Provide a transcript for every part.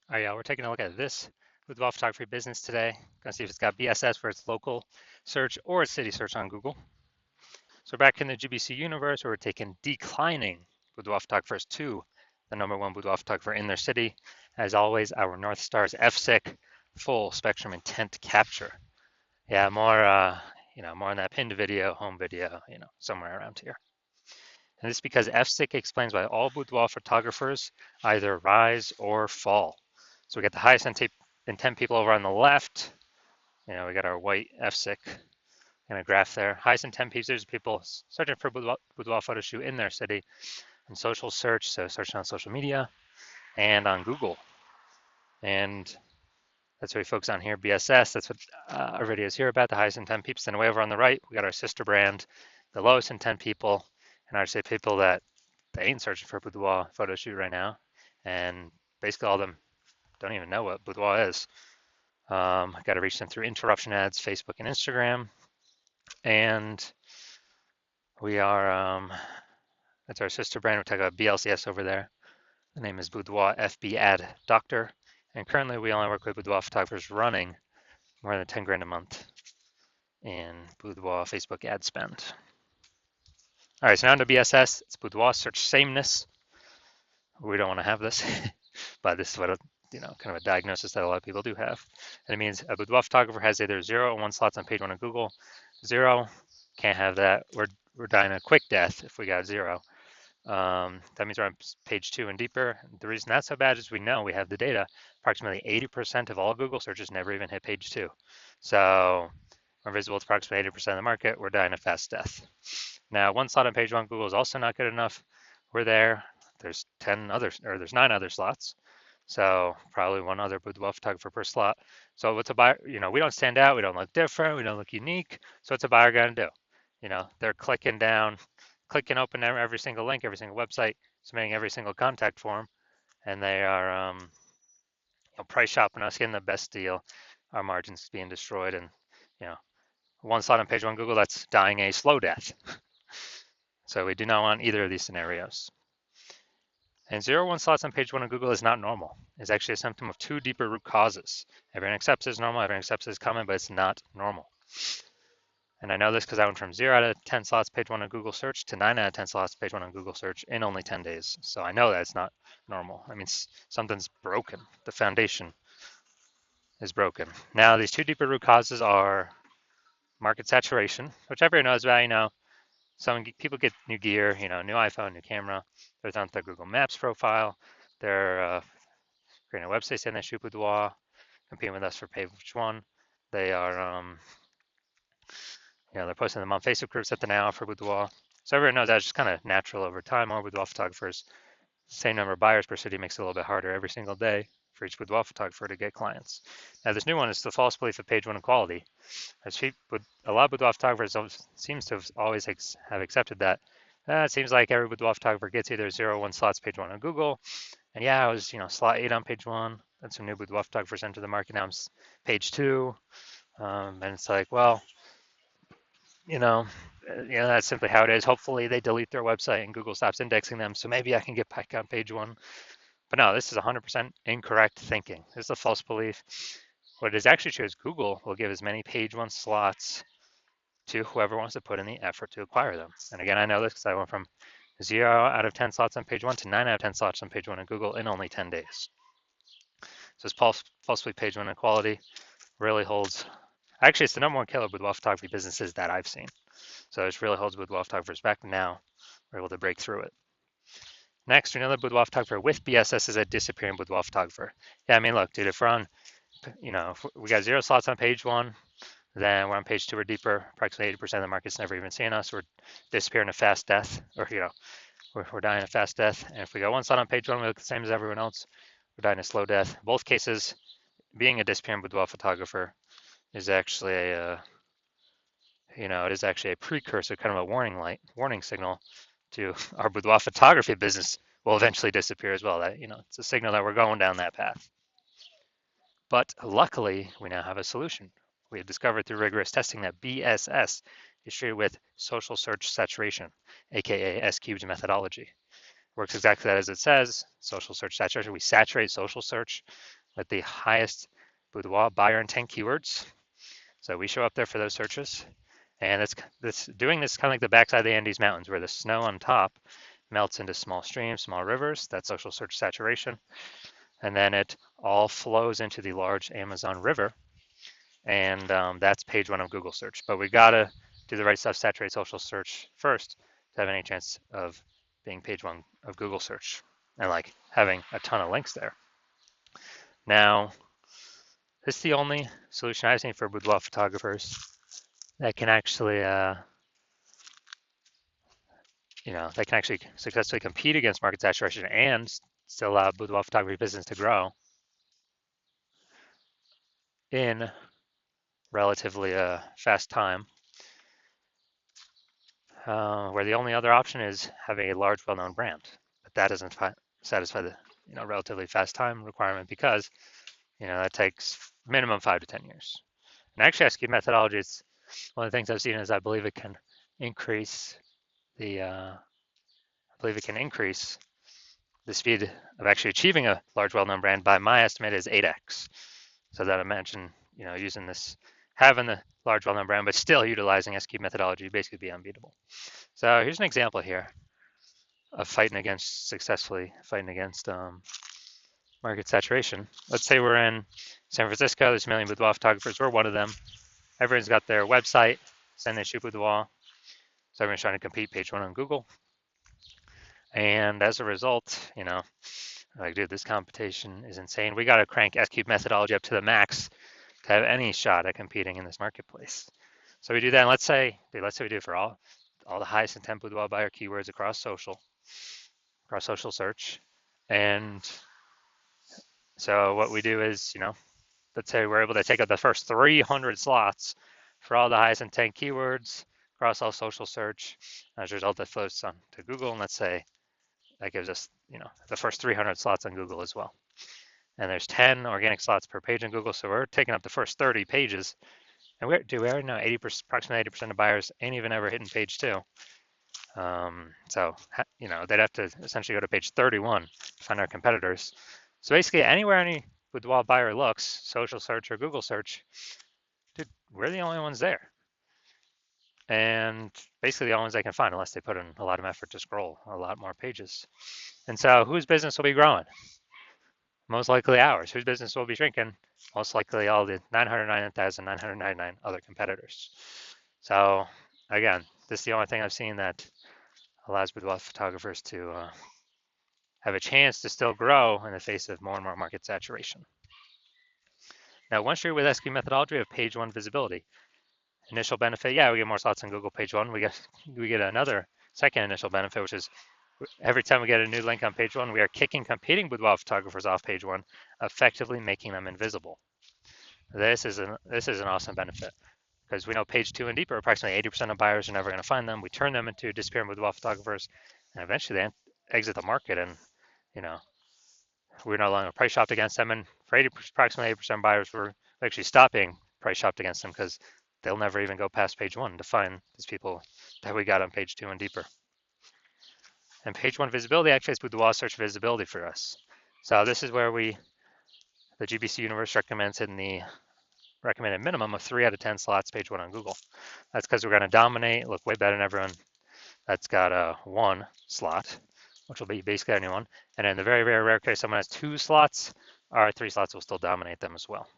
All right, yeah, we're taking a look at this boudoir photography business today. Gonna see if it's got BSS for its local search or its city search on Google. So back in the GBC universe, we're taking declining boudoir photographers to the #1 boudoir photographer in their city. As always, our North Star is FSIC, full spectrum intent capture. Yeah, more more on that pinned video, home video, somewhere around here. And this is because FSIC explains why all boudoir photographers either rise or fall. So we got the highest intent people over on the left. We got our white FSIC in a graph there. Highest intent users, people searching for boudoir photo shoot in their city, and social search, so searching on social media and on Google. And that's what we focus on here, BSS. That's what our video is here about, the highest intent peeps. Then way over on the right, we got our sister brand, the lowest intent people, and I say people that they ain't searching for a boudoir photo shoot right now. And basically all of them don't even know what boudoir is. I got to reach them through interruption ads, Facebook and Instagram. And we are, that's our sister brand. We talk about BLCS over there. The name is Boudoir FB Ad Doctor. And currently we only work with boudoir photographers running more than 10 grand a month in boudoir Facebook ad spend. All right, so now to BSS. It's boudoir search sameness. We don't want to have this, but this is what kind of a diagnosis that a lot of people do have. And it means a boudoir photographer has either 0 or 1 slots on page 1 of Google. 0, can't have that. We're dying a quick death if we got 0. That means we're on page 2 and deeper. The reason that's so bad is we know we have the data. Approximately 80% of all Google searches never even hit page 2. So we're visible to approximately 80% of the market. We're dying a fast death. Now, 1 slot on page 1 Google is also not good enough. We're there. There's 9 other slots. So probably 1 other boudoir photographer per slot. So what's a buyer? We don't stand out. We don't look different. We don't look unique. So what's a buyer going to do? They're clicking open every single link, every single website, submitting every single contact form, and they are price shopping us, getting the best deal. Our margins being destroyed, and 1 slot on page 1 Google, that's dying a slow death. So we do not want either of these scenarios. And 0 1 slots on page 1 of Google is not normal. It's actually a symptom of 2 deeper root causes. Everyone accepts it's normal, everyone accepts it's common, but it's not normal. And I know this because I went from 0 out of 10 slots page 1 on Google search to 9 out of 10 slots page 1 on Google search in only 10 days. So I know that it's not normal. I mean, something's broken. The foundation is broken. Now, these 2 deeper root causes are market saturation, which everyone knows about. Some people get new gear, new iPhone, new camera. They're on their Google Maps profile. They're creating a website saying they shoot boudoir, competing with us for page 1. They are, they're posting them on Facebook groups that they now offer boudoir. So everyone knows that's just kind of natural over time. More boudoir photographers, same number of buyers per city makes it a little bit harder every single day for each boudoir photographer to get clients. Now this new one is the false belief of page 1 equality. A lot of boudoir photographers seems to have always have accepted that. It seems like every boudoir photographer gets either 0 or 1 slots page 1 on Google. And yeah, I was slot 8 on page 1. Then some new boudoir photographers enter the market. Now I'm page 2. And it's like, well, that's simply how it is. Hopefully they delete their website and Google stops indexing them, so maybe I can get back on page 1. But no, this is 100% incorrect thinking. This is a false belief. What it is actually true is Google will give as many page 1 slots to whoever wants to put in the effort to acquire them. And again, I know this because I went from 0 out of 10 slots on page 1 to 9 out of 10 slots on page 1 in Google in only 10 days. So this falsely page 1 equality really holds. Actually, it's the #1 killer boudoir photography businesses that I've seen. So this really holds boudoir photographers back. Now we're able to break through it. Next, another boudoir photographer with BSS is a disappearing boudoir photographer. Yeah, I mean, look, dude, if we're on, if we got 0 slots on page 1, then we're on page 2 or deeper. Approximately 80% of the market's never even seen us. We're disappearing a fast death, or we're dying a fast death. And if we got 1 slot on page 1, we look the same as everyone else. We're dying a slow death. In both cases, being a disappearing boudoir photographer is actually it is actually a precursor, kind of a warning signal to our boudoir photography business will eventually disappear as well. That it's a signal that we're going down that path. But luckily, we now have a solution. We have discovered through rigorous testing that BSS is treated with social search saturation, aka S-cubed methodology. Works exactly as it says. Social search saturation. We saturate social search with the highest boudoir buyer intent keywords. So we show up there for those searches. And doing this kind of like the backside of the Andes Mountains, where the snow on top melts into small streams, small rivers. That's social search saturation. And then it all flows into the large Amazon River. And that's page one of Google search. But we gotta do the right stuff, saturate social search first to have any chance of being page one of Google search and like having a ton of links there. Now, this is the only solution I've seen for boudoir photographers that can actually, they can actually successfully compete against market saturation and still allow boudoir photography business to grow in relatively fast time. Where the only other option is having a large, well-known brand, but that doesn't satisfy the relatively fast time requirement because that takes minimum 5 to 10 years. And actually, SQ methodology is one of the things I've seen is I believe it can increase the speed of actually achieving a large, well-known brand by my estimate is 8x. So that imagine using this, having the large, well-known brand, but still utilizing SQ methodology, basically be unbeatable. So here's an example here of successfully fighting against market saturation. Let's say we're in San Francisco, there's a million boudoir photographers, we're one of them. Everyone's got their website, saying they shoot boudoir. So everyone's trying to compete page one on Google. And as a result, like, dude, this competition is insane. We got to crank SQ methodology up to the max to have any shot at competing in this marketplace. So we do that, and let's say we do it for all the highest intent boudoir buyer keywords across social search. And so what we do is, let's say we're able to take up the first 300 slots for all the highest intent keywords across all social search. As a result, that flows on to Google, and let's say that gives us, the first 300 slots on Google as well. And there's 10 organic slots per page on Google, so we're taking up the first 30 pages. And we already know approximately 80% of buyers ain't even ever hitting page 2. So, they'd have to essentially go to page 31 to find our competitors. So basically, anywhere any boudoir buyer looks, social search or Google search, dude, we're the only ones there. And basically the only ones they can find unless they put in a lot of effort to scroll a lot more pages. And so whose business will be growing? Most likely ours. Whose business will be shrinking? Most likely all the 999,999 other competitors. So again, this is the only thing I've seen that allows boudoir photographers to have a chance to still grow in the face of more and more market saturation. Now, once you're with SQ methodology, we have page one visibility. Initial benefit, we get more slots on Google page one. We get another second initial benefit, which is every time we get a new link on page one, we are kicking competing boudoir photographers off page one, effectively making them invisible. This is an awesome benefit because we know page two and deeper, approximately 80% of buyers are never going to find them. We turn them into disappearing boudoir photographers, and eventually they exit the market, and we're no longer price shopped against them. And for approximately 80% of buyers, we're actually stopping price shopped against them because they'll never even go past page one to find these people that we got on page two and deeper. And page one visibility actually is boudoir search visibility for us. So this is where the GBC universe recommends in the recommended minimum of 3 out of 10 slots page one on Google. That's because we're going to dominate, look way better than everyone that's got a 1 slot, which will be basically anyone. And in the very, very rare case someone has 2 slots, our 3 slots will still dominate them as well.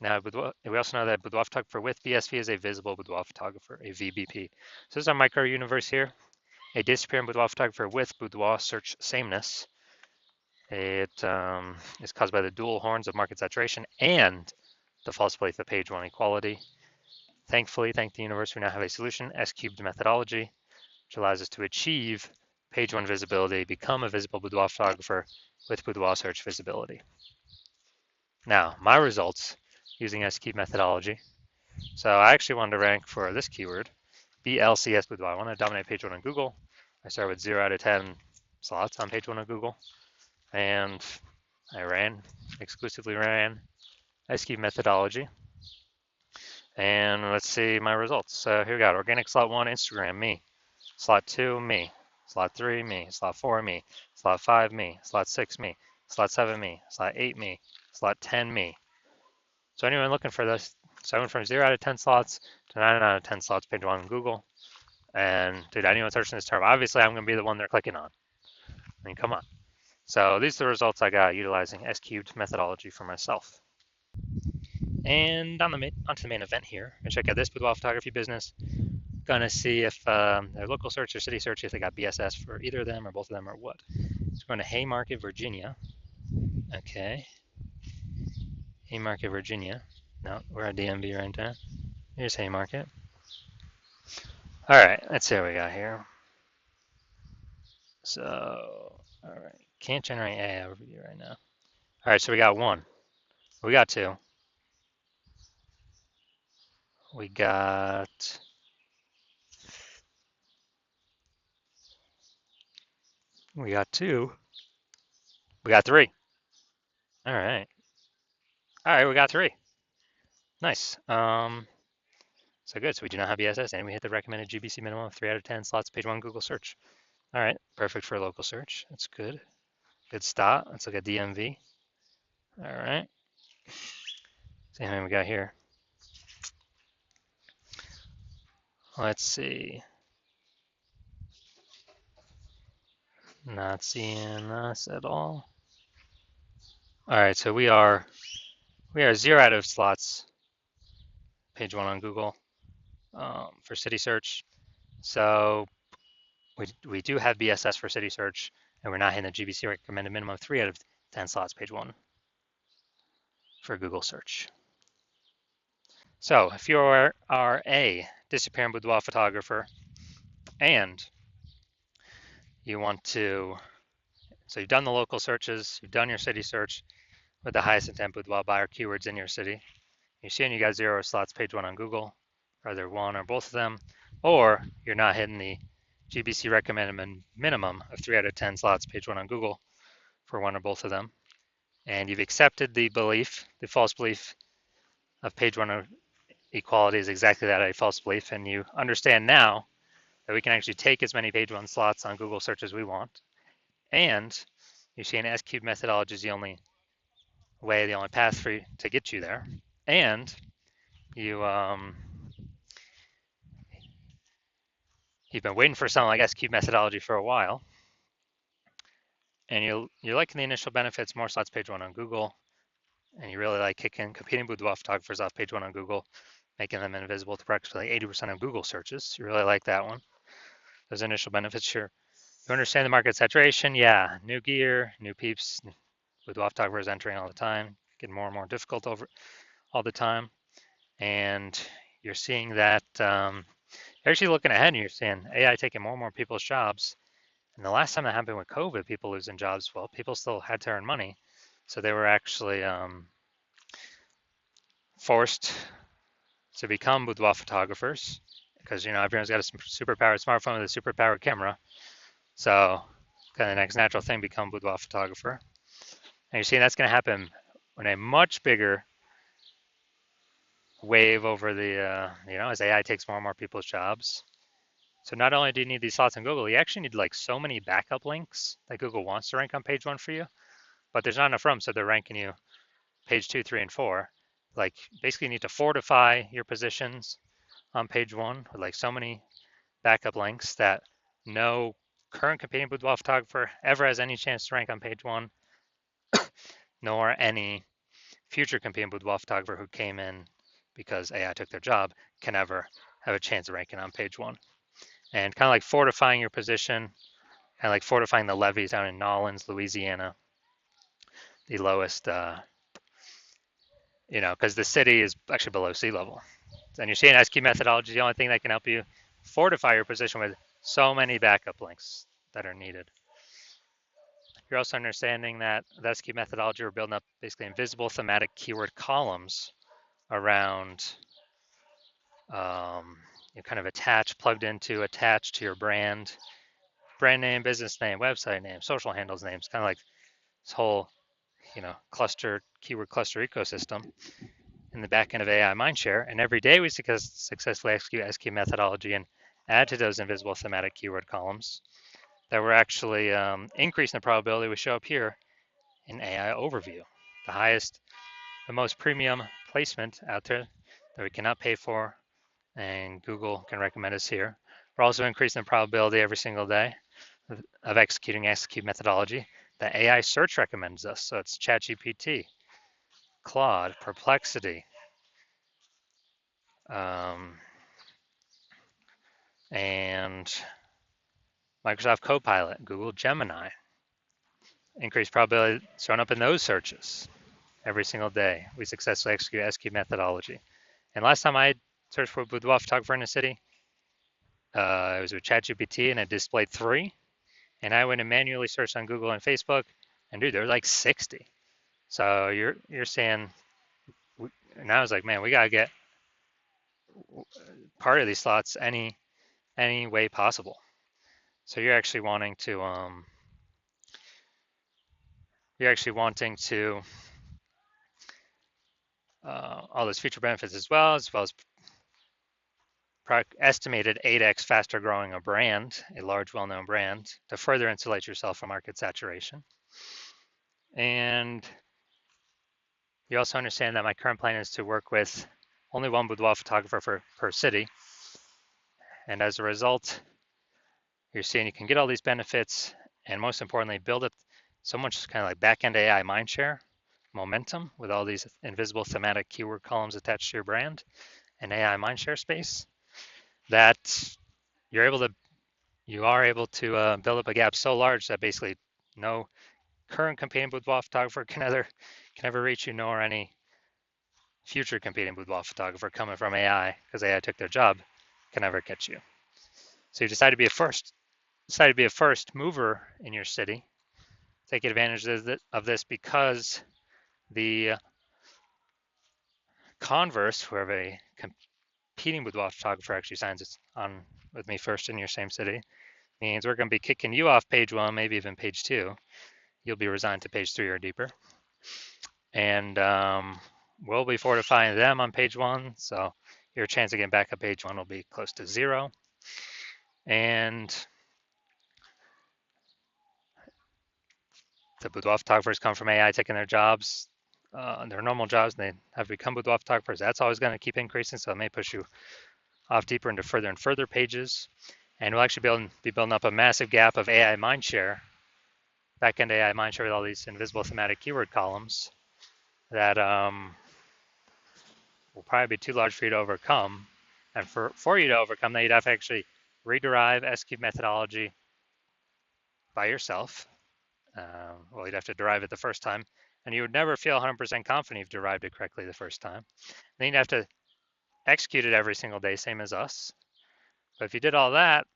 Now, we also know that boudoir photographer with BSV is a visible boudoir photographer, a VBP. So this is our micro universe here. A disappearing boudoir photographer with boudoir search sameness. It is caused by the dual horns of market saturation and the false belief of page one equality. Thankfully, thank the universe, we now have a solution, S-cubed methodology, which allows us to achieve page one visibility, become a visible boudoir photographer with boudoir search visibility. Now, my results using S-cubed methodology. So I actually wanted to rank for this keyword, BLCS boudoir. I want to dominate page one on Google. I start with 0 out of 10 slots on page one on Google. And I exclusively ran S-cubed methodology. And let's see my results. So here we got organic slot 1, Instagram, me. Slot 2, me. Slot 3, me. Slot 4, me. Slot 5, me. Slot 6, me. Slot 7, me. Slot 8, me. Slot 10, me. So anyone looking for this, so I went from 0 out of 10 slots to 9 out of 10 slots page 1 on Google. And dude, anyone searching this term, obviously I'm going to be the one they're clicking on. I mean, come on. So these are the results I got utilizing S-cubed methodology for myself. And onto the main event here. I check out this boudoir photography business. Gonna see if their local search or city search, if they got BSS for either of them or both of them or what. So we're going to Haymarket, Virginia. Okay. Haymarket, Virginia. No, we're at DMV right now. Here's Haymarket. All right, let's see what we got here. So, all right, can't generate AI overview right now. All right, so we got one. We got two. We got two. We got three. All right. All right, we got three. Nice. So good. So we do not have BSS, and we hit the recommended GBC minimum of 3 out of 10 slots, page 1 Google search. All right, perfect for a local search. That's good. Good start. Let's look at DMV. All right. See how many we got here. Let's see. Not seeing us at all. All right, so we are 0 out of slots, page 1 on Google for city search. So we do have BSS for city search, and we're not hitting the GBC recommended minimum of 3 out of 10 slots, page 1 for Google search. So if you are a disappearing boudoir photographer and you want to, so you've done the local searches, you've done your city search with the highest intent boudoir buyer keywords in your city. You're seeing you got 0 slots, page 1 on Google, either one or both of them, or you're not hitting the GBC recommended minimum of 3 out of 10 slots, page 1 on Google for one or both of them. And you've accepted the belief, the false belief of page 1 equality is exactly that, a false belief, and you understand now that we can actually take as many page 1 slots on Google search as we want, and you see an S-cubed methodology is the only way, the only path for you to get you there, and you've been waiting for something like S-cubed methodology for a while, and you're liking the initial benefits, more slots page 1 on Google, and you really like kicking competing boudoir photographers off page 1 on Google, making them invisible to practically 80% of Google searches. You really like that one. Those initial benefits, sure. You understand the market saturation? Yeah, new gear, new peeps, boudoir photographers entering all the time, getting more and more difficult over all the time. And you're seeing that, you're actually looking ahead and you're seeing AI taking more and more people's jobs. And the last time that happened with COVID, people losing jobs, well, people still had to earn money. So they were actually forced to become boudoir photographers because, everyone's got a superpowered smartphone with a superpowered camera. So kind of the next natural thing, become boudoir photographer. And you're seeing that's going to happen in a much bigger wave over the, as AI takes more and more people's jobs. So not only do you need these slots on Google, you actually need like so many backup links that Google wants to rank on page 1 for you, but there's not enough room, so they're ranking you page 2, 3, and 4. Like basically you need to fortify your positions on page 1 with like so many backup links that no current competing boudoir photographer ever has any chance to rank on page 1, nor any future competing boudoir photographer who came in because AI took their job can ever have a chance of ranking on page 1. And kind of like fortifying your position, kind of like fortifying the levees down in Nolens, Louisiana, the lowest, because the city is actually below sea level. And you're seeing S-cubed methodology is the only thing that can help you fortify your position with so many backup links that are needed. You're also understanding that the S-cubed methodology, we're building up basically invisible thematic keyword columns around, kind of attached to your brand name, business name, website name, social handles names, kind of like this whole, keyword cluster ecosystem in the back end of AI Mindshare. And every day we successfully execute S-cubed methodology and add to those invisible thematic keyword columns. that we're actually increasing the probability we show up here in AI overview. The highest, the most premium placement out there that we cannot pay for, and Google can recommend us here. We're also increasing the probability every single day of executing execute methodology that AI search recommends us. So it's ChatGPT, Claude, Perplexity, and Microsoft Copilot, Google Gemini. Increased probability showing up in those searches every single day. We successfully execute SQ methodology. And last time I searched for boudoir photographer in a city, it was with ChatGPT and it displayed 3. And I went and manually searched on Google and Facebook, and dude, there were like 60. So you're saying, and I was like, man, we gotta get part of these slots any way possible. So you're actually wanting to all those future benefits as well as estimated 8x faster growing a brand, a large well-known brand, to further insulate yourself from market saturation. And you also understand that my current plan is to work with only one boudoir photographer per city. And as a result, you're seeing you can get all these benefits and most importantly, build up so much kind of like back-end AI mindshare, momentum with all these invisible thematic keyword columns attached to your brand and AI mindshare space that you are able to build up a gap so large that basically no current competing boudoir photographer can ever reach you, nor any future competing boudoir photographer coming from AI, because AI took their job, can ever catch you. So you decide to be a first mover in your city. Take advantage of this because the converse, where a competing boudoir photographer actually signs on with me first in your same city, means we're going to be kicking you off page 1, maybe even page 2. You'll be resigned to page 3 or deeper. And we'll be fortifying them on page 1, so your chance of getting back up page 1 will be close to 0. And the boudoir photographers come from AI taking their jobs, their normal jobs, and they have become boudoir photographers. That's always going to keep increasing, so it may push you off deeper into further and further pages. And we'll actually be building up a massive gap of AI mindshare, back-end AI mindshare with all these invisible thematic keyword columns that will probably be too large for you to overcome. And for you to overcome that, you'd have to actually rederive SQ methodology by yourself. Well, you'd have to derive it the first time, and you would never feel 100% confident you've derived it correctly the first time. Then you'd have to execute it every single day, same as us. But if you did all that,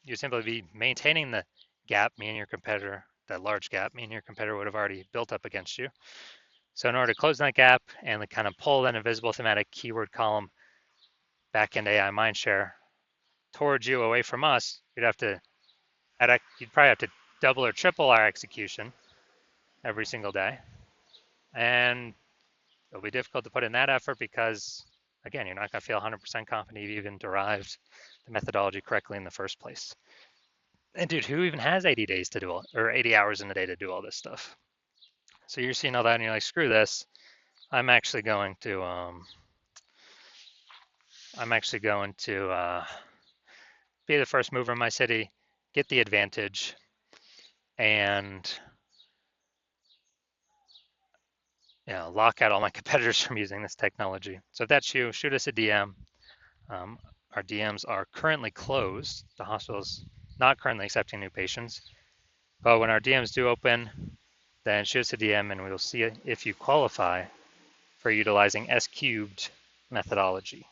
you'd simply be maintaining the gap, me and your competitor, that large gap, me and your competitor would have already built up against you. So in order to close that gap and kind of pull that invisible thematic keyword column back-end AI mindshare towards you away from us, you'd probably have to double or triple our execution every single day. And it'll be difficult to put in that effort because, again, you're not going to feel 100% confident you've even derived the methodology correctly in the first place. And dude, who even has 80 days to do all, or 80 hours in a day to do all this stuff? So you're seeing all that and you're like, screw this. I'm actually going to be the first mover in my city, get the advantage, and lock out all my competitors from using this technology. So if that's you, shoot us a DM. Our DMs are currently closed. The hospital's not currently accepting new patients. But when our DMs do open, then shoot us a DM and we'll see if you qualify for utilizing S-cubed methodology.